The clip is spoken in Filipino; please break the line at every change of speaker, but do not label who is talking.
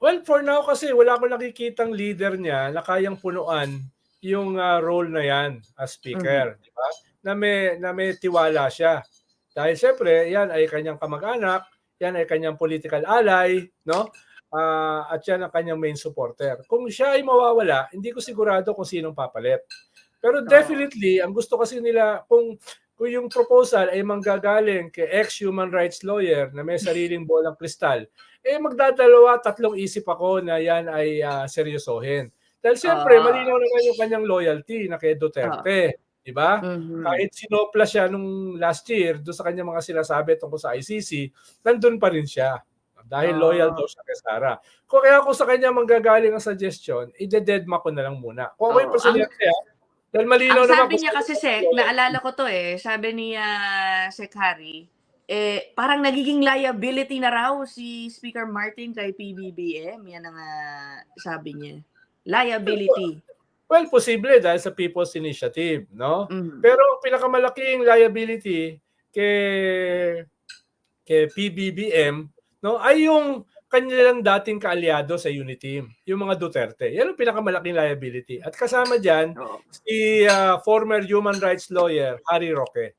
Well, for now kasi wala akong nakikitang leader niya na kayang punuan yung, role na 'yan as
Mhm.
speaker, 'di ba? Na may tiwala siya. Dahil siyempre 'yan ay kanyang kamag-anak, 'yan ay kanyang political ally, 'no? At 'yan ang kanyang main supporter. Kung siya ay mawawala, hindi ko sigurado kung sinong papalit. Pero
Oo.
definitely ang gusto kasi nila kung yung proposal ay manggagaling kay ex-human rights lawyer na may sariling bolang kristal, magdadalawa, tatlong isip ako na 'yan ay, seryosohin. Dahil siyempre malinaw
Ah,
naman yung kanyang loyalty na kay
oo.
Duterte, 'di ba?
Mhm.
Kahit sinopla siya nung last year dun sa kanyang mga sinasabi tungkol sa ICC, nandun pa rin siya, dahil loyal daw
Ah,
siya kay Sara. Kung sa kanya manggagaling ang suggestion, ide-dedma ko na lang muna. Kung ako yung
oo.
presidente, dahil
Ang
malinaw naman
sabi
kung
niya
sino
kasi
yung
Sek,
loyalty.
naalala ko 'to, sabi ni, Sek Harry, parang nagiging liability na raw si Speaker Martin kay PBBM, 'yan ang, sabi niya.
Well, po
Liability.
well, posible dahil sa People's Initiative, 'no?
Mhm.
Pero ang pinakamalaking liability kay PBBM, 'no, ay yung kanilang dating kaalyado sa Uniteam, yung mga Duterte. Yan ang pinakamalaking liability at kasama diyan
Oo.
si, former human rights lawyer Harry Roque.